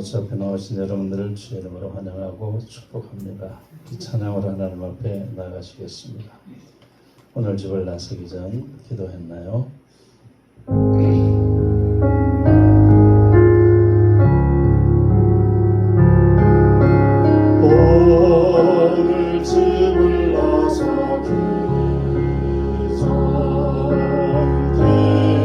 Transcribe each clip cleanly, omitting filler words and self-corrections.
주 앞에 나오신 여러분들을 주의 이름으로 환영하고 축복합니다. 이 찬양으로 하나님 앞에 나가시겠습니다. 오늘 집을 나서기 전 기도했나요? 오늘 집을 나서기 전 기도했나요?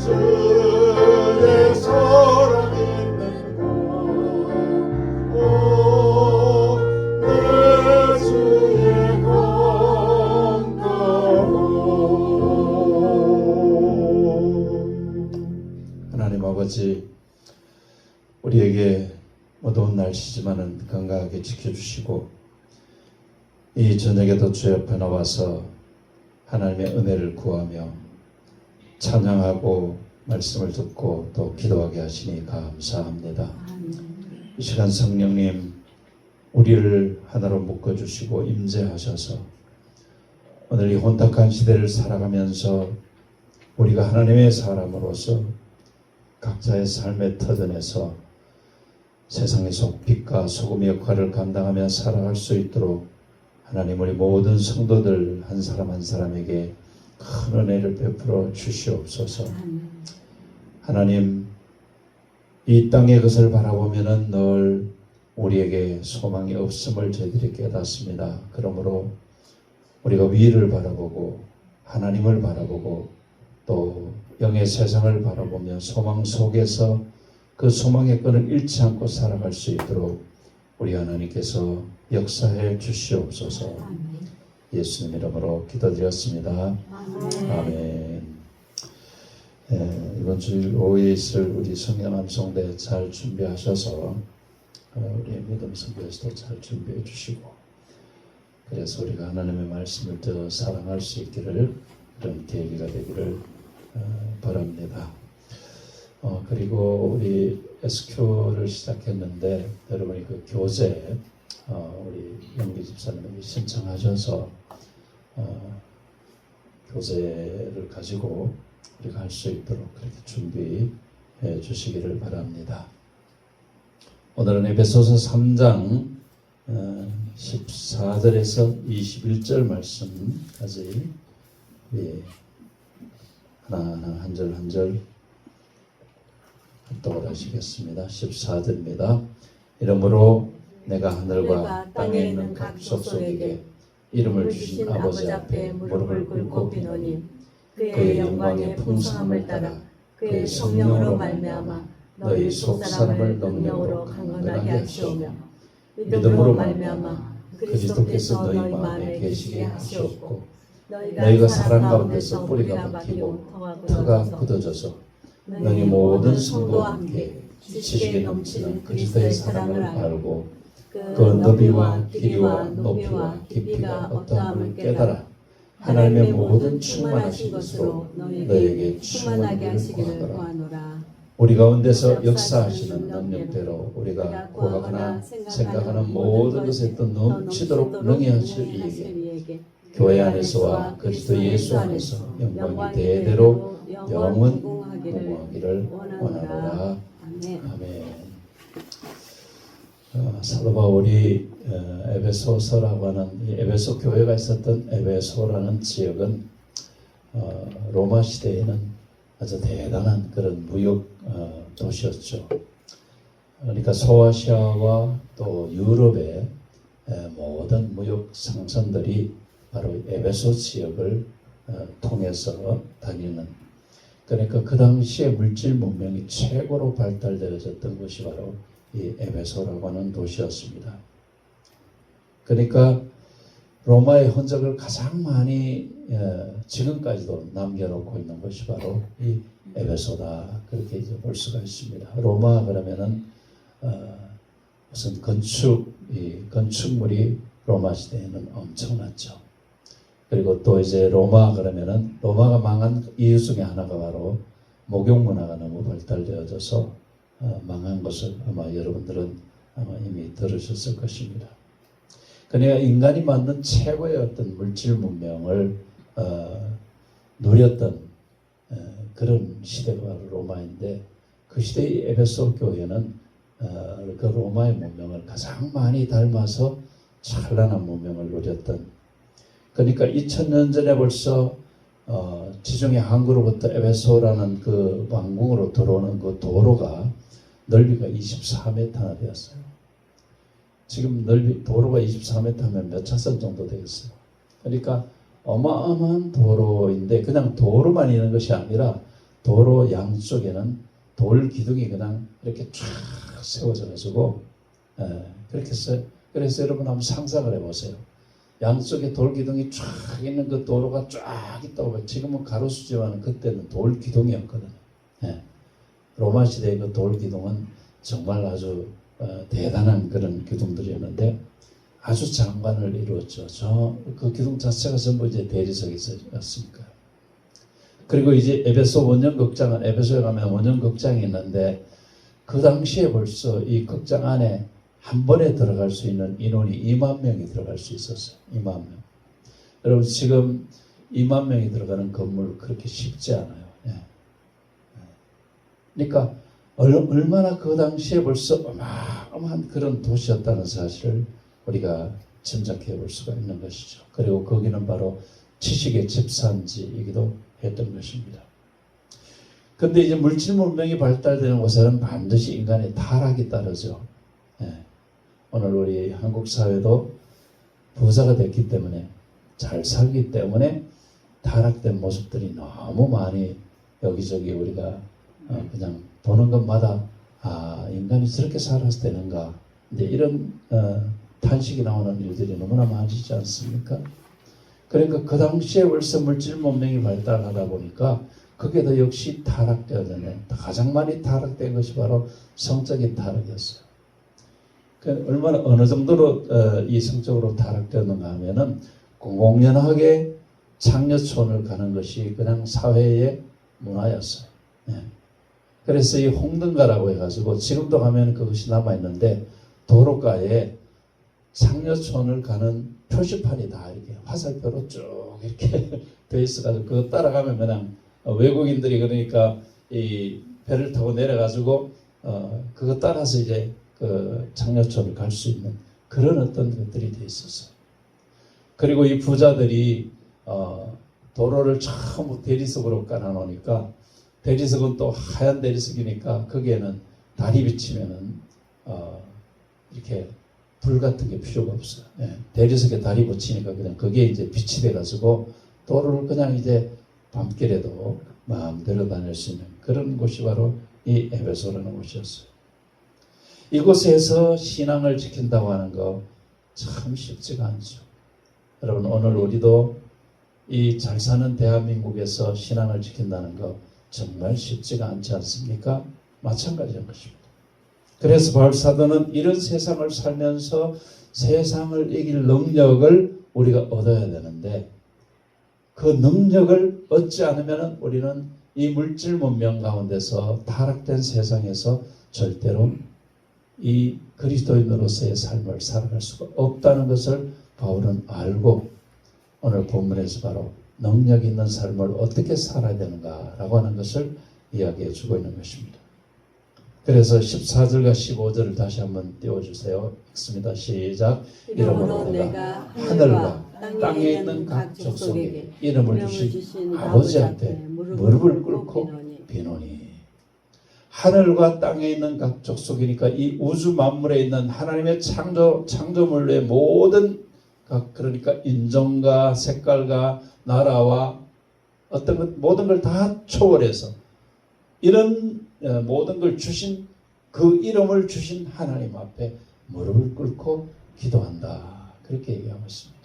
주의 사랑 있는 곳, 오, 내 주의 건강함. 하나님 아버지, 우리에게 어두운 날씨지만은 건강하게 지켜주시고 이 저녁에도 주 옆에 나와서 하나님의 은혜를 구하며 찬양하고 말씀을 듣고 또 기도하게 하시니 감사합니다. 이 시간 성령님, 우리를 하나로 묶어주시고 임재하셔서 오늘 이 혼탁한 시대를 살아가면서 우리가 하나님의 사람으로서 각자의 삶의 터전에서 세상에서 빛과 소금의 역할을 감당하며 살아갈 수 있도록 하나님, 우리 모든 성도들 한 사람 한 사람에게 큰 은혜를 베풀어 주시옵소서. 하나님, 이 땅의 것을 바라보면은 늘 우리에게 소망이 없음을 저희들이 깨닫습니다. 그러므로 우리가 위를 바라보고 하나님을 바라보고 또 영의 세상을 바라보며 소망 속에서 그 소망의 끈을 잃지 않고 살아갈 수 있도록 우리 하나님께서 역사해 주시옵소서. 예수님 이름으로 기도드렸습니다. 아멘. 이번 주일 오후에 있을 우리 성령 암송대 잘 준비하셔서 우리 믿음 선교에서도 잘 준비해 주시고, 그래서 우리가 하나님의 말씀을 더 사랑할 수 있기를, 그런 계기가 되기를 바랍니다. 그리고 우리 SQ를 시작했는데 여러분이 그 교재 우리 영기 집사님이 신청하셔서 교재를 가지고 우리가 할 수 있도록 그렇게 준비해 주시기를 바랍니다. 오늘은 에베소서 3장 14절에서 21절 말씀까지 하나하나 한 절 한 절 합독을 하시겠습니다. 14절입니다. 이러므로 내가 하늘과 땅에 있는 각 족속에게 이름을 주신 아버지 앞에 무릎을 꿇고 비노니 그의 영광의 풍성함을 따라 그의 성령으로 말미암아 너희 속사람을 능력으로 강건하게 하시오며 믿음으로 말미암아 그리스도께서 너희 마음에 계시게 하시옵고 너희가 사랑 가운데서 뿌리가 박히고 터가 굳어져서 너희 모든 성도와 함께 지식에 넘치는 그리스도의 사랑을 알고 그 너비와 길이와 높이와 깊이가 어떠함을 깨달아 하나님의 모든 충만하신 것으로 너희에게 충만하게 하시기를 구하노라. 우리 가운데서 역사하시는 능력대로 우리가 구하거나 생각하는 모든 것에 또 넘치도록 능히 하실 이에게 교회 안에서와 그리스도 예수 안에서 영광이 대대로 영원 공하기를 원하노라. 아멘. 사도 바울이 에베소서라고 하는 이 에베소 교회가 있었던 에베소라는 지역은 로마 시대에는 아주 대단한 그런 무역 도시였죠. 그러니까 소아시아와 또 유럽의 모든 무역 상선들이 바로 에베소 지역을 통해서 다니는, 그러니까 그 당시에 물질 문명이 최고로 발달되어졌던 것이 바로 이 에베소라고 하는 도시였습니다. 그러니까 로마의 흔적을 가장 많이 지금까지도 남겨놓고 있는 것이 바로 이 에베소다, 그렇게 이제 볼 수가 있습니다. 로마 그러면은 무슨 건축물이 로마 시대에는 엄청났죠. 그리고 또 이제 로마 그러면은 로마가 망한 이유 중에 하나가 바로 목욕 문화가 너무 발달되어져서 망한 것을 아마 여러분들은 아마 이미 들으셨을 것입니다. 그러니까 인간이 만든 최고의 어떤 물질 문명을 누렸던 그런 시대가 바로 로마인데, 그 시대의 에베소 교회는 그 로마의 문명을 가장 많이 닮아서 찬란한 문명을 누렸던, 그러니까 2000년 전에 벌써 지중해 항구로부터 에베소라는 그 왕궁으로 들어오는 그 도로가 넓이가 24m나 되었어요. 지금 도로가 24m 하면 몇 차선 정도 되겠어요. 그러니까 어마어마한 도로인데 그냥 도로만 있는 것이 아니라 도로 양쪽에는 돌 기둥이 그냥 이렇게 쫙 세워져 가지고 그렇게 해서 그래서 여러분 한번 상상을 해보세요. 양쪽에 돌 기둥이 쫙 있는 그 도로가 쫙 있다고. 지금은 가로수지만 그때는 돌 기둥이었거든요. 로마 시대의 그 돌 기둥은 정말 아주 대단한 그런 기둥들이었는데 아주 장관을 이루었죠. 그 기둥 자체가 전부 이제 대리석이었으니까. 그리고 이제 에베소 원년극장은 에베소에 가면 원년극장이 있는데 그 당시에 벌써 이 극장 안에 한 번에 들어갈 수 있는 인원이 2만 명이 들어갈 수 있었어요. 2만 명. 여러분 지금 2만 명이 들어가는 건물 그렇게 쉽지 않아요. 그러니까 얼마나 그 당시에 벌써 어마어마한 그런 도시였다는 사실을 우리가 짐작해 볼 수가 있는 것이죠. 그리고 거기는 바로 지식의 집산지이기도 했던 것입니다. 근데 이제 물질 문명이 발달되는 곳에는 반드시 인간의 타락이 따르죠. 오늘 우리 한국 사회도 부자가 됐기 때문에 잘 살기 때문에 타락된 모습들이 너무 많이 여기저기 우리가 그냥 보는 것마다 인간이 저렇게 살아서 되는가 이제 이런 탄식이 나오는 일들이 너무나 많으시지 않습니까? 그러니까 그 당시에 벌써 물질 문명이 발달하다 보니까 거기에도 역시 타락되었는데 가장 많이 타락된 것이 바로 성적인 타락이었어요. 얼마나 어느 정도로 이 성적으로 타락되었는가 하면은 공공연하게 창녀촌을 가는 것이 그냥 사회의 문화였어요. 그래서 이 홍등가라고 해가지고 지금도 가면 그것이 남아 있는데 도로가에 창녀촌을 가는 표지판이 다 이렇게 화살표로 쭉 이렇게 돼 있어가지고 그거 따라가면 그냥 외국인들이 그러니까 이 배를 타고 내려가지고 그거 따라서 이제 그 창녀촌을 갈 수 있는 그런 어떤 것들이 돼 있었어요. 그리고 이 부자들이 도로를 전부 대리석으로 깔아놓으니까 대리석은 또 하얀 대리석이니까 거기에는 달이 비치면은 이렇게 불 같은 게 필요가 없어요. 대리석에 달이 붙이니까 그냥 그게 이제 빛이 돼가지고 도로를 그냥 이제 밤길에도 마음대로 다닐 수 있는 그런 곳이 바로 이 에베소라는 곳이었어요. 이곳에서 신앙을 지킨다고 하는 거 참 쉽지가 않죠. 여러분 오늘 우리도 이 잘 사는 대한민국에서 신앙을 지킨다는 거 정말 쉽지가 않지 않습니까? 마찬가지인 것입니다. 그래서 바울 사도는 이런 세상을 살면서 세상을 이길 능력을 우리가 얻어야 되는데 그 능력을 얻지 않으면 우리는 이 물질 문명 가운데서 타락된 세상에서 절대로 이 그리스도인으로서의 삶을 살아갈 수가 없다는 것을 바울은 알고 오늘 본문에서 바로 능력 있는 삶을 어떻게 살아야 되는가라고 하는 것을 이야기해 주고 있는 것입니다. 그래서 14절과 15절을 다시 한번 띄워주세요. 읽습니다. 시작. 이러므로 내가 하늘과 땅에 있는 각 족속에게 이름을 주신 아버지 앞에 무릎을 꿇고 비노니. 하늘과 땅에 있는 각 족속이니까 이 우주 만물에 있는 하나님의 창조물의 모든 그러니까 인종과 색깔과 나라와 어떤 것 모든 걸 다 초월해서 이런 모든 걸 주신 그 이름을 주신 하나님 앞에 무릎을 꿇고 기도한다. 그렇게 얘기하고 있습니다.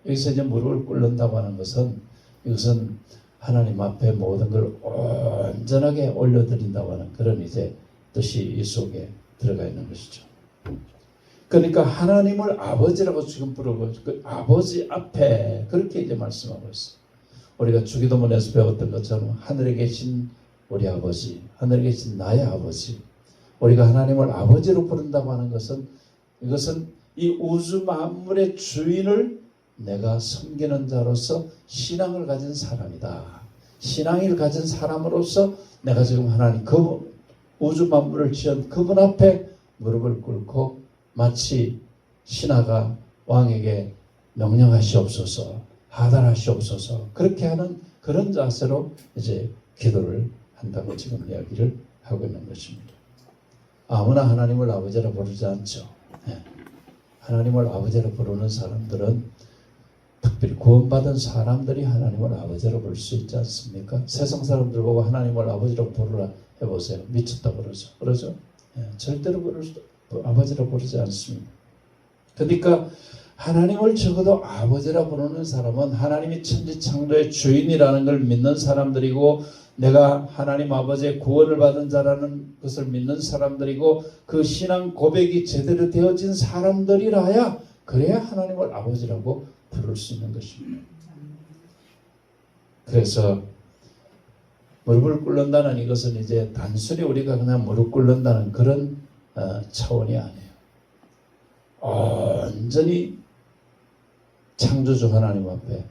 여기서 이제 무릎을 꿇는다고 하는 것은 이것은 하나님 앞에 모든 걸 온전하게 올려드린다고 하는 그런 이제 뜻이 이 속에 들어가 있는 것이죠. 그러니까 하나님을 아버지라고 지금 부르고 그 아버지 앞에 그렇게 이제 말씀하고 있어요. 우리가 주기도문에서 배웠던 것처럼 하늘에 계신 우리 아버지, 하늘에 계신 나의 아버지, 우리가 하나님을 아버지로 부른다고 하는 것은 이것은 이 우주 만물의 주인을 내가 섬기는 자로서 신앙을 가진 사람이다. 신앙을 가진 사람으로서 내가 지금 하나님 그 우주 만물을 지은 그분 앞에 무릎을 꿇고 마치 신하가 왕에게 명령하시옵소서, 하달하시옵소서 그렇게 하는 그런 자세로 이제 기도를 한다고 지금 이야기를 하고 있는 것입니다. 아무나 하나님을 아버지라 부르지 않죠. 하나님을 아버지라 부르는 사람들은 특별히 구원받은 사람들이 하나님을 아버지로 부를 수 있지 않습니까? 세상 사람들 보고 하나님을 아버지로 부르라 해보세요. 미쳤다 그러죠. 그러죠? 절대로 아버지로 부르지 않습니다. 그러니까 하나님을 적어도 아버지라 부르는 사람은 하나님이 천지창조의 주인이라는 걸 믿는 사람들이고, 내가 하나님 아버지의 구원을 받은 자라는 것을 믿는 사람들이고, 그 신앙 고백이 제대로 되어진 사람들이라야, 그래야 하나님을 아버지라고 부를 수 있는 것입니다. 그래서 무릎을 꿇는다는 이것은 이제 단순히 우리가 그냥 무릎 꿇는다는 그런 차원이 아니에요. 온전히 창조주 하나님 앞에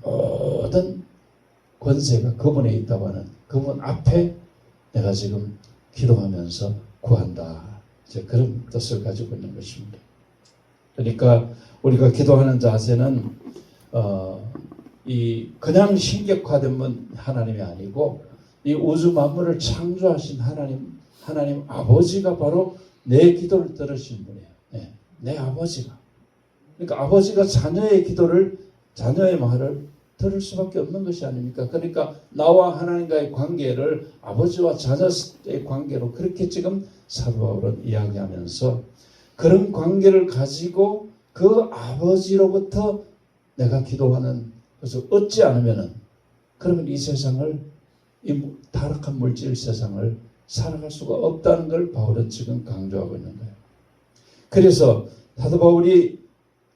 모든 권세가 그분에 있다고 하는 그분 앞에 내가 지금 기도하면서 구한다. 이제 그런 뜻을 가지고 있는 것입니다. 그러니까 우리가 기도하는 자세는 이 그냥 신격화된 하나님이 아니고, 이 우주 만물을 창조하신 하나님 아버지가 바로 내 기도를 들으신 분이에요. 내 아버지가. 그러니까 아버지가 자녀의 말을 들을 수밖에 없는 것이 아닙니까? 그러니까 나와 하나님과의 관계를 아버지와 자녀의 관계로 그렇게 지금 사도 바울은 이야기하면서, 그런 관계를 가지고 그 아버지로부터 내가 기도하는 것을 얻지 않으면은, 그러면 이 세상을, 이 타락한 물질 세상을 살아갈 수가 없다는 걸 바울은 지금 강조하고 있는 거예요. 그래서 사도 바울이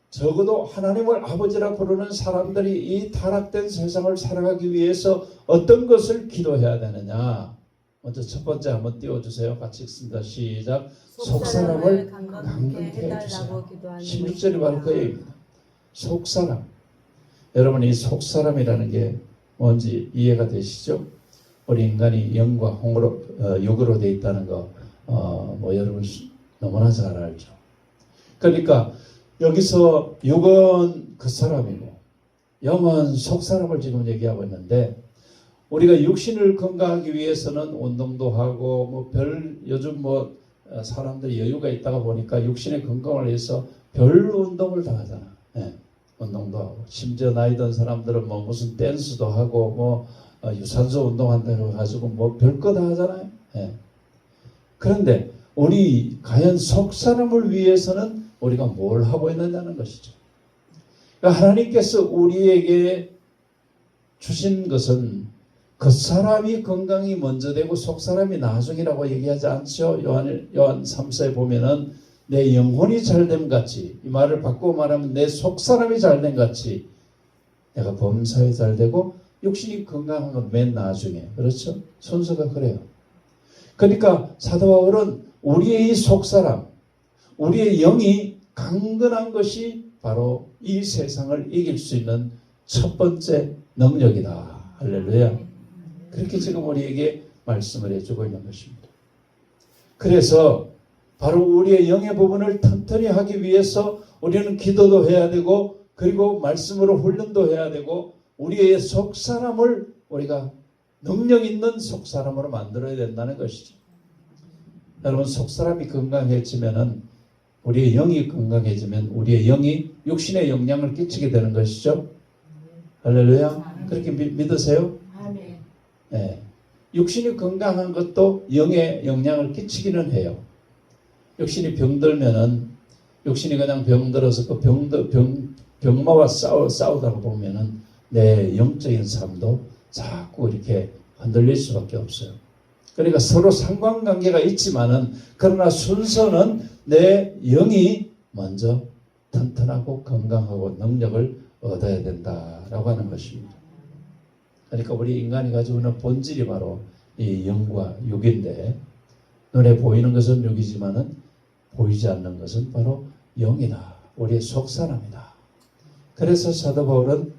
적어도 하나님을 아버지라 부르는 사람들이 이 타락된 세상을 살아가기 위해서 어떤 것을 기도해야 되느냐. 먼저 첫 번째 한번 띄워주세요. 같이 읽습니다. 시작. 속사람을 강건케 해주세요. 16절이 바로 그 얘기입니다. 속사람. 여러분, 이 속사람이라는 게 뭔지 이해가 되시죠? 우리 인간이 영과 육으로 되어 있다는 거 여러분 너무나 잘 알죠. 그러니까 여기서 육은 그 사람이고 영은 속사람을 지금 얘기하고 있는데, 우리가 육신을 건강하기 위해서는 운동도 하고 요즘 사람들이 여유가 있다가 보니까 육신의 건강을 위해서 별 운동을 다 하잖아. 운동도 하고, 심지어 나이 든 사람들은 무슨 댄스도 하고 유산소 운동한다고 해가지고 별거 다 하잖아요. 그런데 우리 과연 속사람을 위해서는 우리가 뭘 하고 있느냐는 것이죠. 그러니까 하나님께서 우리에게 주신 것은 그 사람이 건강이 먼저 되고 속사람이 나중이라고 얘기하지 않죠. 요한 3서에 보면은 내 영혼이 잘됨 같이, 이 말을 바꾸고 말하면 내 속사람이 잘됨 같이 내가 범사에 잘되고 육신이 건강한 건 맨 나중에. 그렇죠? 순서가 그래요. 그러니까 사도 바울은 우리의 이 속사람, 우리의 영이 강건한 것이 바로 이 세상을 이길 수 있는 첫 번째 능력이다. 할렐루야. 그렇게 지금 우리에게 말씀을 해주고 있는 것입니다. 그래서 바로 우리의 영의 부분을 튼튼히 하기 위해서 우리는 기도도 해야 되고, 그리고 말씀으로 훈련도 해야 되고, 우리의 속사람을 우리가 능력 있는 속사람으로 만들어야 된다는 것이죠. 여러분, 속사람이 건강해지면은, 우리의 영이 건강해지면 우리의 영이 육신에 영향을 끼치게 되는 것이죠. 할렐루야. 그렇게 믿으세요? 네. 육신이 건강한 것도 영에 영향을 끼치기는 해요. 육신이 병들면은, 육신이 그냥 병들어서 그 병마와 싸우다가 보면은 내 영적인 삶도 자꾸 이렇게 흔들릴 수밖에 없어요. 그러니까 서로 상관관계가 있지만은, 그러나 순서는 내 영이 먼저 튼튼하고 건강하고 능력을 얻어야 된다라고 하는 것입니다. 그러니까 우리 인간이 가지고 있는 본질이 바로 이 영과 육인데, 눈에 보이는 것은 육이지만은 보이지 않는 것은 바로 영이다. 우리의 속사람이다. 그래서 사도 바울은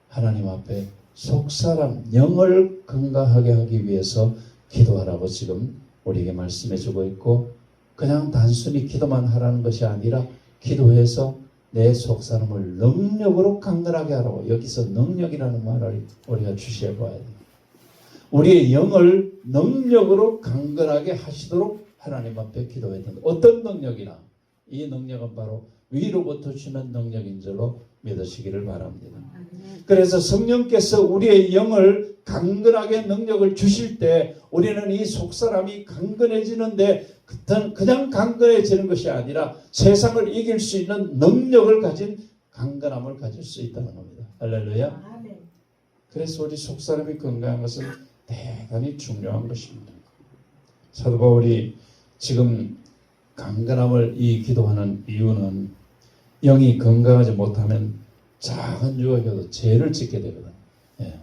하나님 앞에 속사람, 영을 건강하게 하기 위해서 기도하라고 지금 우리에게 말씀해 주고 있고, 그냥 단순히 기도만 하라는 것이 아니라 기도해서 내 속사람을 능력으로 강건하게 하라고. 여기서 능력이라는 말을 우리가 주시해 봐야 돼요. 우리의 영을 능력으로 강건하게 하시도록 하나님 앞에 기도해야 된다. 어떤 능력이나, 이 능력은 바로 위로부터 주는 능력인 줄로 믿으시기를 바랍니다. 그래서 성령께서 우리의 영을 강건하게 능력을 주실 때 우리는 이 속사람이 강건해지는데 그냥 강건해지는 것이 아니라 세상을 이길 수 있는 능력을 가진 강건함을 가질 수 있다는 겁니다. 할렐루야. 그래서 우리 속사람이 건강한 것은 대단히 중요한 것입니다. 사도 바울이 지금 강건함을 이 기도하는 이유는 영이 건강하지 못하면 작은 유혹에도 죄를 짓게 되거든요. 예.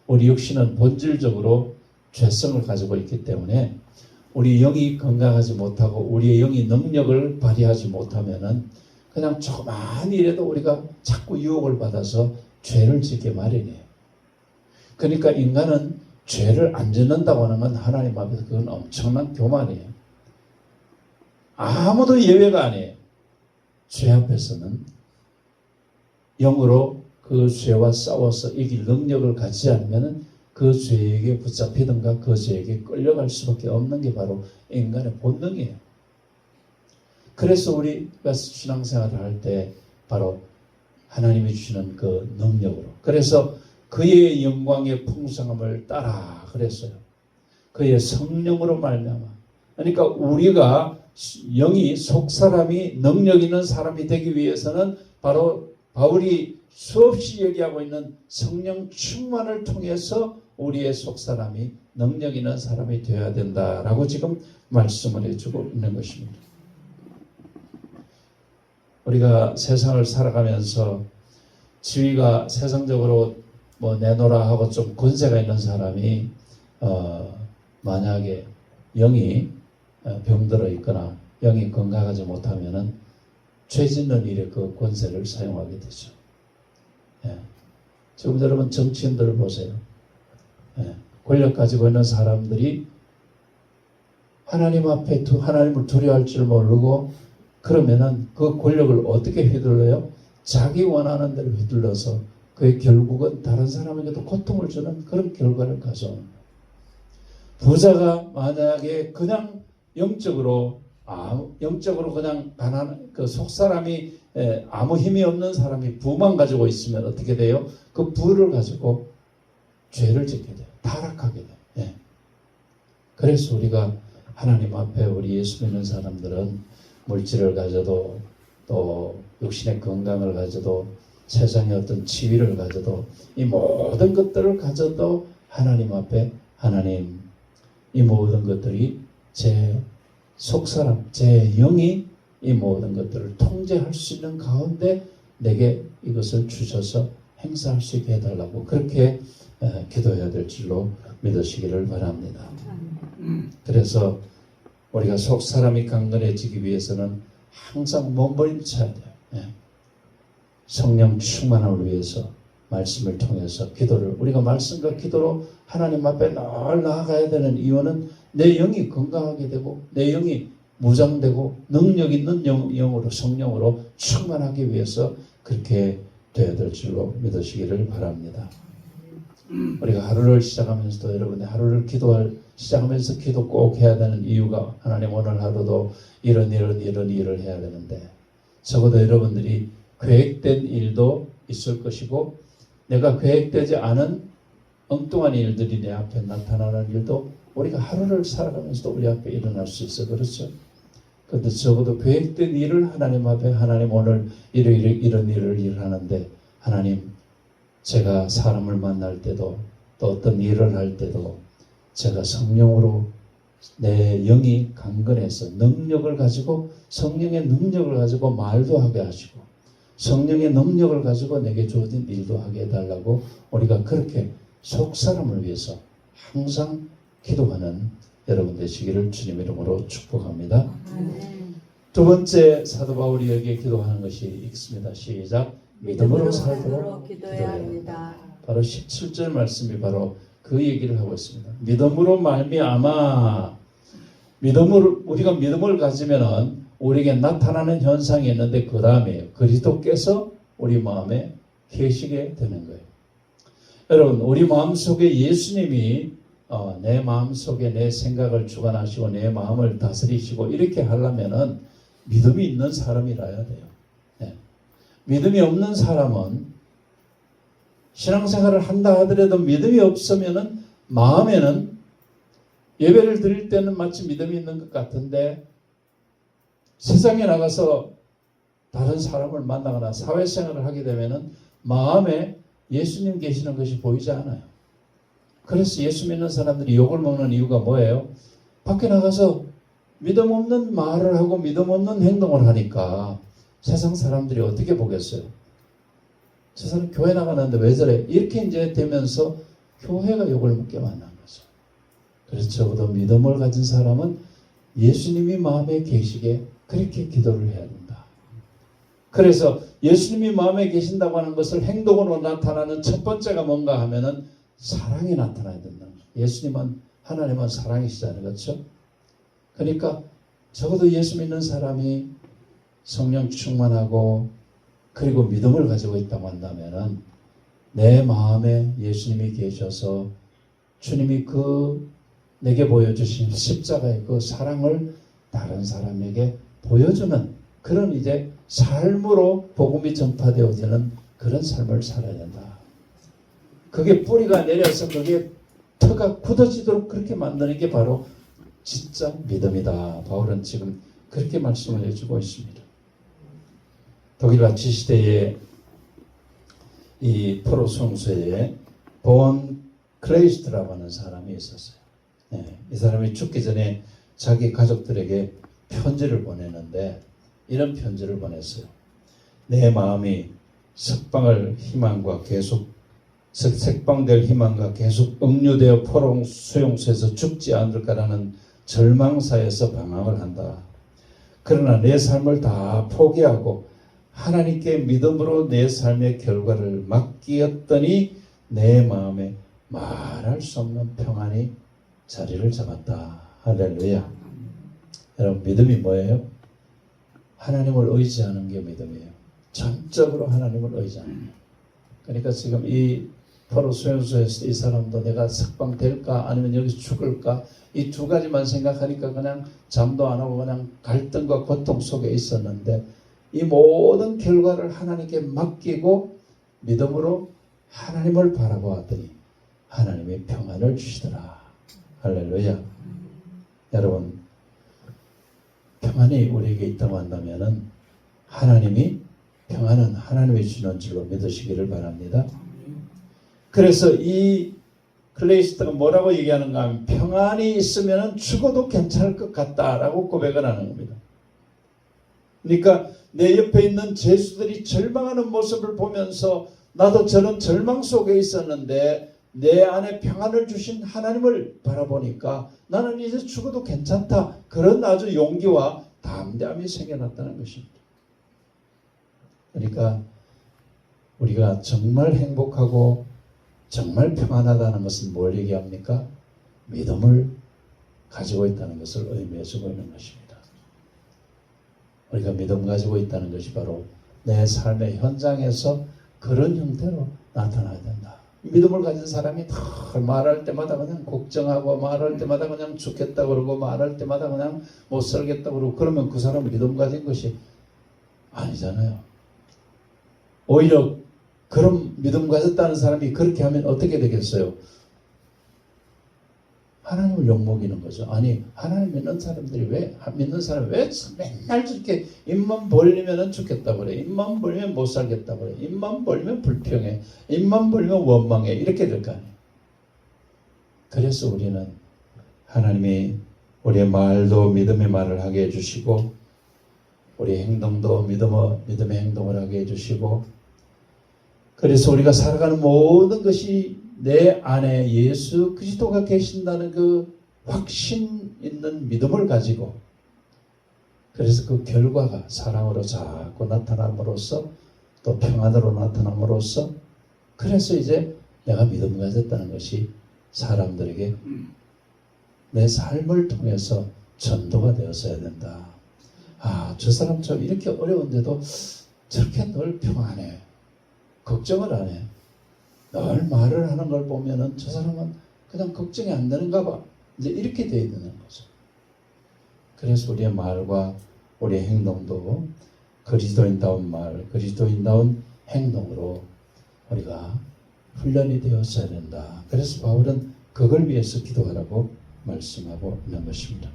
우리 육신은 본질적으로 죄성을 가지고 있기 때문에 우리 영이 건강하지 못하고 우리의 영이 능력을 발휘하지 못하면은 그냥 조그만 일에도 우리가 자꾸 유혹을 받아서 죄를 짓게 마련이에요. 그러니까 인간은 죄를 안 짓는다고 하는 건 하나님 앞에서 그건 엄청난 교만이에요. 아무도 예외가 아니에요. 죄 앞에서는 영으로 그 죄와 싸워서 이길 능력을 갖지 않으면 그 죄에게 붙잡히든가 그 죄에게 끌려갈 수밖에 없는 게 바로 인간의 본능이에요. 그래서 우리가 신앙생활을 할 때 바로 하나님이 주시는 그 능력으로, 그래서 그의 영광의 풍성함을 따라 그랬어요. 그의 성령으로 말미암아. 그러니까 우리가 영이 속사람이 능력 있는 사람이 되기 위해서는 바로 바울이 수없이 얘기하고 있는 성령 충만을 통해서 우리의 속사람이 능력 있는 사람이 되어야 된다라고 지금 말씀을 해주고 있는 것입니다. 우리가 세상을 살아가면서 지위가 세상적으로 뭐 내놓으라 하고 좀 권세가 있는 사람이 만약에 영이 병들어 있거나 영이 건강하지 못하면은 죄 짓는 일에 그 권세를 사용하게 되죠. 예. 지금 여러분 정치인들을 보세요. 예. 권력 가지고 있는 사람들이 하나님 앞에 하나님을 두려워할 줄 모르고 그러면은 그 권력을 어떻게 휘둘러요? 자기 원하는 대로 휘둘러서 그의 결국은 다른 사람에게도 고통을 주는 그런 결과를 가져옵니다. 부자가 만약에 그냥 영적으로 그냥 가난한 그 속사람이 아무 힘이 없는 사람이 부만 가지고 있으면 어떻게 돼요? 그 부를 가지고 죄를 짓게 돼요. 타락하게 돼요. 예. 그래서 우리가 하나님 앞에 우리 예수 믿는 사람들은 물질을 가져도 또 육신의 건강을 가져도 세상의 어떤 지위를 가져도 이 모든 것들을 가져도 하나님 앞에 하나님 이 모든 것들이 제 속사람, 제 영이 이 모든 것들을 통제할 수 있는 가운데 내게 이것을 주셔서 행사할 수 있게 해달라고 그렇게 기도해야 될 줄로 믿으시기를 바랍니다. 그래서 우리가 속사람이 강건해지기 위해서는 항상 몸부림쳐야 돼요. 예. 성령 충만함을 위해서 말씀을 통해서 기도를 우리가 말씀과 기도로 하나님 앞에 늘 나아가야 되는 이유는 내 영이 건강하게 되고 내 영이 무장되고 능력 있는 영으로 성령으로 충만하기 위해서 그렇게 되어야 될 줄로 믿으시기를 바랍니다. 우리가 하루를 시작하면서도 여러분의 하루를 시작하면서 기도 꼭 해야 되는 이유가 하나님 오늘 하루도 이런 일을 해야 되는데 적어도 여러분들이 계획된 일도 있을 것이고 내가 계획되지 않은 엉뚱한 일들이 내 앞에 나타나는 일도 우리가 하루를 살아가면서도 우리 앞에 일어날 수 있어. 그렇죠? 그런데 적어도 계획된 일을 하나님 앞에 하나님 오늘 이런 일을 하는데 하나님 제가 사람을 만날 때도 또 어떤 일을 할 때도 제가 성령으로 내 영이 강건해서 능력을 가지고 성령의 능력을 가지고 말도 하게 하시고 성령의 능력을 가지고 내게 주어진 일도 하게 해달라고 우리가 그렇게 속사람을 위해서 항상 기도하는 여러분 되시기를 주님 이름으로 축복합니다. 두 번째 사도 바울이 여기에 기도하는 것이 있습니다. 시작. 믿음으로 살도록 기도해야 합니다. 바로 17절 말씀이 바로 그 얘기를 하고 있습니다. 믿음으로 말미암아 우리가 믿음을 가지면은 우리에게 나타나는 현상이 있는데 그 다음에 그리스도께서 우리 마음에 계시게 되는 거예요. 여러분 우리 마음속에 예수님이 내 마음속에 내 생각을 주관하시고 내 마음을 다스리시고 이렇게 하려면은 믿음이 있는 사람이라야 돼요. 네. 믿음이 없는 사람은 신앙생활을 한다 하더라도 믿음이 없으면은 마음에는 예배를 드릴 때는 마치 믿음이 있는 것 같은데 세상에 나가서 다른 사람을 만나거나 사회생활을 하게 되면은 마음에 예수님 계시는 것이 보이지 않아요. 그래서 예수 믿는 사람들이 욕을 먹는 이유가 뭐예요? 밖에 나가서 믿음 없는 말을 하고 믿음 없는 행동을 하니까 세상 사람들이 어떻게 보겠어요? 저 사람 교회 나가는데 왜 저래? 이렇게 이제 되면서 교회가 욕을 먹게 만난 거죠. 그래서 적어도 믿음을 가진 사람은 예수님이 마음에 계시게 그렇게 기도를 해야 된다. 그래서 예수님이 마음에 계신다고 하는 것을 행동으로 나타나는 첫 번째가 뭔가 하면은 사랑이 나타나야 된다. 예수님은 하나님은 사랑이시잖아요. 그렇죠? 그러니까 적어도 예수 믿는 사람이 성령 충만하고 그리고 믿음을 가지고 있다고 한다면은 내 마음에 예수님이 계셔서 주님이 그 내게 보여주신 십자가의 그 사랑을 다른 사람에게 보여주는 그런 이제 삶으로 복음이 전파되어지는 그런 삶을 살아야 된다. 그게 뿌리가 내려서 그게 터가 굳어지도록 그렇게 만드는 게 바로 진짜 믿음이다. 바울은 지금 그렇게 말씀을 해주고 있습니다. 독일 나치 시대에 이 포로 성소에 본 클레이스트라고 하는 사람이 있었어요. 네, 이 사람이 죽기 전에 자기 가족들에게 편지를 보내는데 이런 편지를 보냈어요. 내 마음이 석방될 희망과 계속 억류되어 포로 수용소에서 죽지 않을까라는 절망사에서 방황을 한다. 그러나 내 삶을 다 포기하고 하나님께 믿음으로 내 삶의 결과를 맡기었더니 내 마음에 말할 수 없는 평안이 자리를 잡았다. 할렐루야. 여러분 믿음이 뭐예요? 하나님을 의지하는 게 믿음이에요. 전적으로 하나님을 의지하는 거예요. 그러니까 지금 이 포로 수용소에서 이 사람도 내가 석방될까 아니면 여기서 죽을까 이 두 가지만 생각하니까 그냥 잠도 안 하고 그냥 갈등과 고통 속에 있었는데 이 모든 결과를 하나님께 맡기고 믿음으로 하나님을 바라보았더니 하나님의 평안을 주시더라. 할렐루야. 여러분 평안이 우리에게 있다고 한다면은 하나님이 평안은 하나님이 주는 줄로 믿으시기를 바랍니다. 그래서 이 클레이스트가 뭐라고 얘기하는가 하면 평안이 있으면 죽어도 괜찮을 것 같다라고 고백을 하는 겁니다. 그러니까 내 옆에 있는 죄수들이 절망하는 모습을 보면서 나도 저런 절망 속에 있었는데 내 안에 평안을 주신 하나님을 바라보니까 나는 이제 죽어도 괜찮다. 그런 아주 용기와 담대함이 생겨났다는 것입니다. 그러니까 우리가 정말 행복하고 정말 평안하다는 것은 뭘 얘기합니까? 믿음을 가지고 있다는 것을 의미해주고 있는 것입니다. 우리가 믿음 가지고 있다는 것이 바로 내 삶의 현장에서 그런 형태로 나타나야 된다. 믿음을 가진 사람이 다 말할 때마다 그냥 걱정하고 말할 때마다 그냥 죽겠다 그러고 말할 때마다 그냥 못 살겠다 그러고 그러면 그 사람은 믿음 가진 것이 아니잖아요. 오히려 그런 믿음 가졌다는 사람이 그렇게 하면 어떻게 되겠어요? 하나님을 욕먹이는 거죠. 아니 하나님 믿는 사람들이 왜 맨날 저렇게 입만 벌리면 죽겠다 그래. 입만 벌리면 못 살겠다 그래. 입만 벌리면 불평해. 입만 벌리면 원망해. 이렇게 될 거 아니에요. 그래서 우리는 하나님이 우리의 말도 믿음의 말을 하게 해주시고 우리 행동도 믿음의 행동을 하게 해주시고 그래서 우리가 살아가는 모든 것이 내 안에 예수 그리스도가 계신다는 그 확신 있는 믿음을 가지고 그래서 그 결과가 사랑으로 자꾸 나타남으로써 또 평안으로 나타남으로써 그래서 이제 내가 믿음 가졌다는 것이 사람들에게 내 삶을 통해서 전도가 되었어야 된다. 아, 저 사람 좀 이렇게 어려운데도 저렇게 늘 평안해. 걱정을 안 해. 늘 말을 하는 걸 보면은 저 사람은 그냥 걱정이 안 되는가 봐. 이제 이렇게 돼야 되는 거죠. 그래서 우리의 말과 우리의 행동도 그리스도인다운 말, 그리스도인다운 행동으로 우리가 훈련이 되었어야 된다. 그래서 바울은 그걸 위해서 기도하라고 말씀하고 있는 것입니다.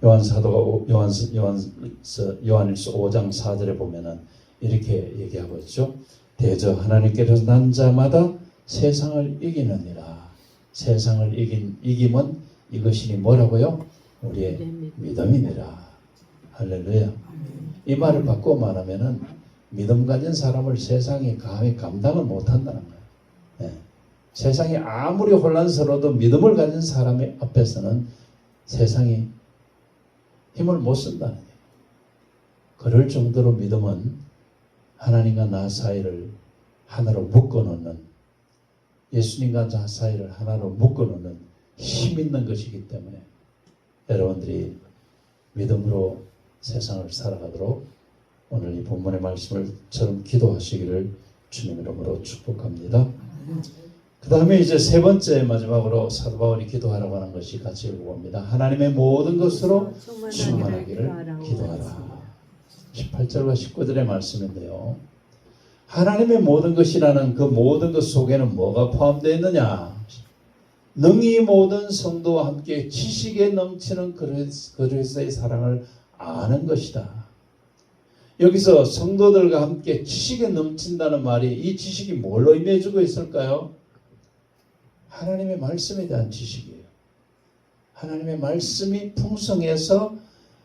요한사도가 요한일서 5장 4절에 보면은 이렇게 얘기하고 있죠. 대저 하나님께서 난 자마다 세상을 이기느니라. 세상을 이김은 이것이니 뭐라고요? 우리의 믿음이니라. 할렐루야. 이 말을 바꿔 말하면은 믿음 가진 사람을 세상이 감히 감당을 못한다는 거예요. 네. 세상이 아무리 혼란스러워도 믿음을 가진 사람의 앞에서는 세상이 힘을 못 쓴다는 거예요. 그럴 정도로 믿음은 하나님과 나 사이를 하나로 묶어놓는, 예수님과 나 사이를 하나로 묶어놓는 힘 있는 것이기 때문에 여러분들이 믿음으로 세상을 살아가도록 오늘 이 본문의 말씀을처럼 기도하시기를 주님 이름으로 축복합니다. 그 다음에 이제 세 번째 마지막으로 사도 바울이 기도하라고 하는 것이 같이 읽어봅니다. 하나님의 모든 것으로 충만하기를 기도하라. 18절과 19절의 말씀인데요. 하나님의 모든 것이라는 그 모든 것 속에는 뭐가 포함되어 있느냐? 능히 모든 성도와 함께 지식에 넘치는 그리스도의 사랑을 아는 것이다. 여기서 성도들과 함께 지식에 넘친다는 말이, 이 지식이 뭘로 임해주고 있을까요? 하나님의 말씀에 대한 지식이에요. 하나님의 말씀이 풍성해서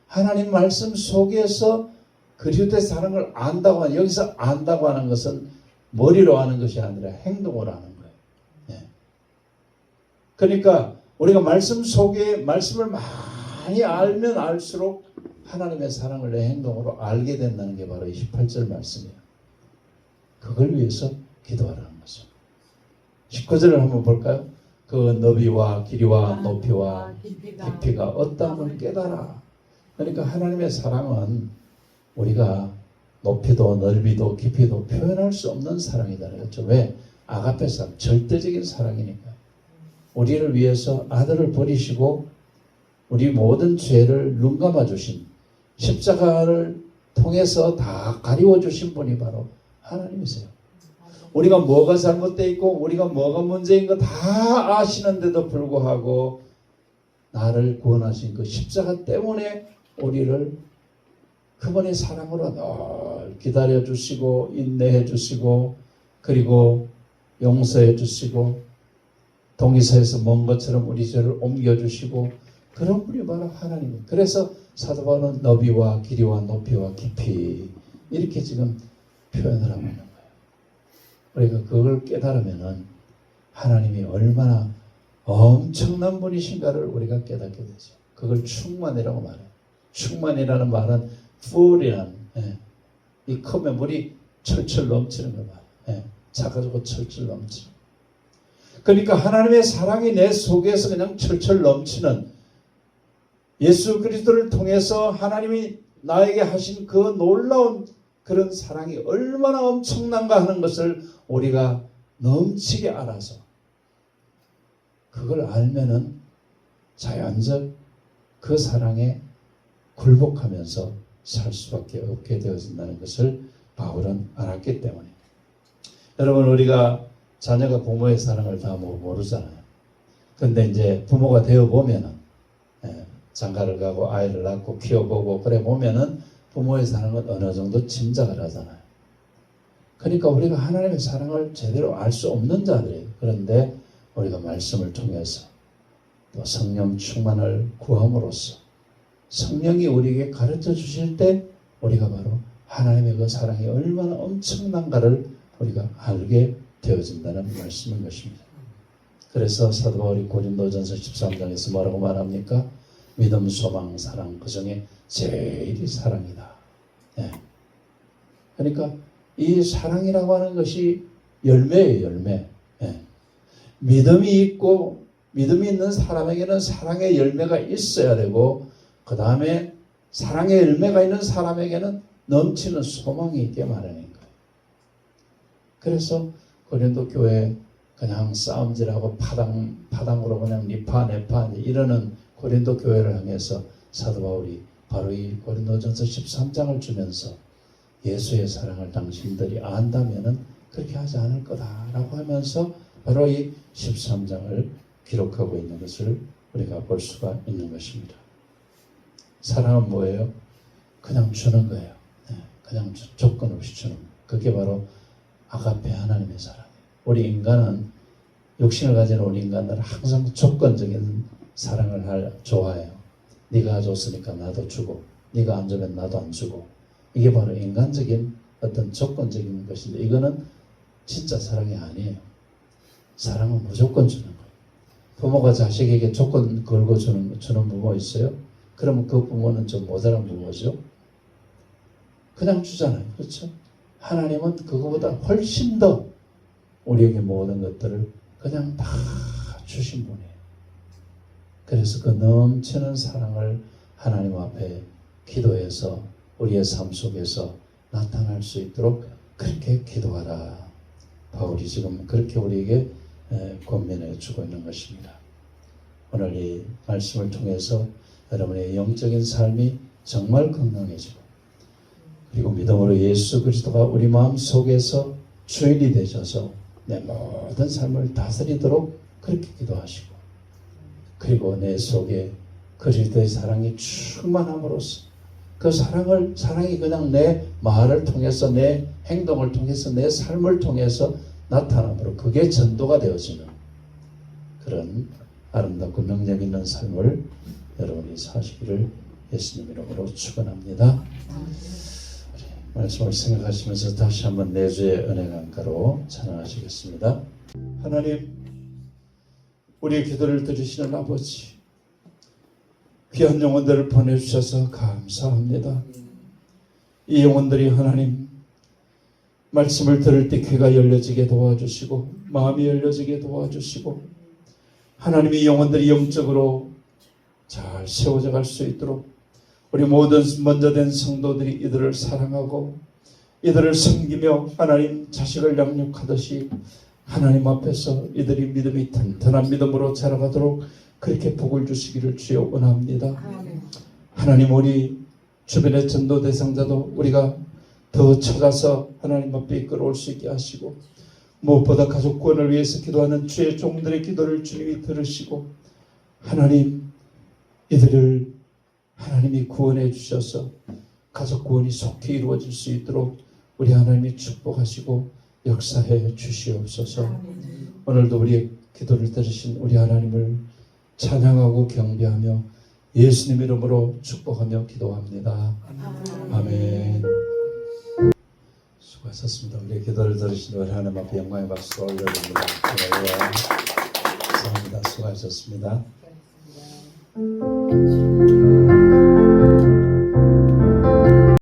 하나님 말씀 속에서 그리스도의 사랑을 안다고 하는, 여기서 안다고 하는 것은 머리로 아는 것이 아니라 행동으로 아는 거예요. 네. 그러니까 우리가 말씀 속에 말씀을 많이 알면 알수록 하나님의 사랑을 내 행동으로 알게 된다는 게 바로 이 18절 말씀이에요. 그걸 위해서 기도하라는 거죠. 19절을 한번 볼까요? 그 너비와 길이와 높이와 깊이가 어떠함을 깨달아. 그러니까 하나님의 사랑은 우리가 높이도 넓이도 깊이도 표현할 수 없는 사랑이다. 그렇죠? 왜? 아가페 사랑, 절대적인 사랑이니까. 우리를 위해서 아들을 버리시고 우리 모든 죄를 눈감아 주신, 십자가를 통해서 다 가리워 주신 분이 바로 하나님이세요. 우리가 뭐가 잘못되어 있고 우리가 뭐가 문제인 거 다 아시는데도 불구하고 나를 구원하신 그 십자가 때문에 우리를 그분의 사랑으로 늘 기다려 주시고 인내해 주시고 그리고 용서해 주시고 동의서에서 먼 것처럼 우리 죄를 옮겨 주시고 그런 분이 바로 하나님이에요. 그래서 사도 바울은 너비와 길이와 높이와 깊이 이렇게 지금 표현을 하고 있는 거예요. 우리가 그걸 깨달으면은 하나님이 얼마나 엄청난 분이신가를 우리가 깨닫게 되죠. 그걸 충만이라고 말해요. 충만이라는 말은 full이라는, 이 컵에 물이 철철 넘치는 거 말이에요. 작아지고 철철 넘치는. 그러니까 하나님의 사랑이 내 속에서 그냥 철철 넘치는, 예수 그리스도를 통해서 하나님이 나에게 하신 그 놀라운 그런 사랑이 얼마나 엄청난가 하는 것을 우리가 넘치게 알아서 그걸 알면은 자연적 그 사랑에 굴복하면서 살 수밖에 없게 되어진다는 것을 바울은 알았기 때문에. 여러분, 우리가 자녀가 부모의 사랑을 다 모르잖아요. 근데 이제 부모가 되어 보면은 장가를 가고 아이를 낳고 키워보고 그래 보면은 부모의 사랑은 어느 정도 짐작을 하잖아요. 그러니까 우리가 하나님의 사랑을 제대로 알 수 없는 자들이에요. 그런데 우리가 말씀을 통해서 또 성령 충만을 구함으로써 성령이 우리에게 가르쳐 주실 때 우리가 바로 하나님의 그 사랑이 얼마나 엄청난가를 우리가 알게 되어진다는 말씀인 것입니다. 그래서 사도 바울이 고린도전서 13장에서 뭐라고 말합니까? 믿음, 소망, 사랑, 그 중에 제일이 사랑이다. 그러니까 이 사랑이라고 하는 것이 열매예요, 열매. 믿음이 있고 믿음이 있는 사람에게는 사랑의 열매가 있어야 되고 그 다음에 사랑의 열매가 있는 사람에게는 넘치는 소망이 있게 마련인 거예요. 그래서 고린도 교회 그냥 싸움질하고 파당으로 그냥 니파 내파 이러는 고린도 교회를 향해서 사도 바울이 바로 이 고린도전서 13장을 주면서 예수의 사랑을 당신들이 안다면은 그렇게 하지 않을 거다라고 하면서 바로 이 13장을 기록하고 있는 것을 우리가 볼 수가 있는 것입니다. 사랑은 뭐예요? 그냥 주는 거예요. 그냥 조건 없이 주는 거예요. 그게 바로 아가페 하나님의 사랑이에요. 우리 인간은 육신을 가진 우리 인간들은 항상 조건적인 사랑을 좋아해요. 네가 줬으니까 나도 주고 네가 안 주면 나도 안 주고 이게 바로 인간적인 어떤 조건적인 것인데 이거는 진짜 사랑이 아니에요. 사랑은 무조건 주는 거예요. 부모가 자식에게 조건 걸고 주는 부모 있어요? 그러면 그 부모는 좀 모자란 부모죠. 그냥 주잖아요. 그렇죠? 하나님은 그거보다 훨씬 더 우리에게 모든 것들을 그냥 다 주신 분이에요. 그래서 그 넘치는 사랑을 하나님 앞에 기도해서 우리의 삶 속에서 나타날 수 있도록 그렇게 기도하라. 바울이 지금 그렇게 우리에게 권면해 주고 있는 것입니다. 오늘 이 말씀을 통해서 여러분의 영적인 삶이 정말 건강해지고 그리고 믿음으로 예수 그리스도가 우리 마음 속에서 주인이 되셔서 내 모든 삶을 다스리도록 그렇게 기도하시고 그리고 내 속에 그리스도의 사랑이 충만함으로써 그 사랑이 그냥 내 말을 통해서 내 행동을 통해서 내 삶을 통해서 나타남으로 그게 전도가 되어지는 그런 아름답고 능력 있는 삶을 여러분이 사시기를 예수님 이름으로 축원합니다. 말씀을 생각하시면서 다시 한번 내주의 은혜 강가로 찬양하시겠습니다. 하나님, 우리의 기도를 들으시는 아버지, 귀한 영혼들을 보내주셔서 감사합니다. 이 영혼들이 하나님 말씀을 들을 때 귀가 열려지게 도와주시고 마음이 열려지게 도와주시고 하나님의 영혼들이 영적으로 잘 세워져 갈 수 있도록 우리 모든 먼저 된 성도들이 이들을 사랑하고 이들을 섬기며 하나님 자식을 양육하듯이 하나님 앞에서 이들이 믿음이 튼튼한 믿음으로 자라가도록 그렇게 복을 주시기를 주여 원합니다. 하나님 우리 주변의 전도 대상자도 우리가 더 찾아서 하나님 앞에 이끌어올 수 있게 하시고 무엇보다 가족 구원을 위해서 기도하는 주의 종들의 기도를 주님이 들으시고 하나님 이들을 하나님이 구원해 주셔서 가족 구원이 속히 이루어질 수 있도록 우리 하나님이 축복하시고 역사해 주시옵소서. 오늘도 우리의 기도를 들으신 우리 하나님을 찬양하고 경배하며 예수님 이름으로 축복하며 기도합니다. 아멘. 수고하셨습니다. 우리의 기도를 들으신 우리 하나님 앞에 영광의 박수 올려드립니다. 감사합니다. 수고하셨습니다.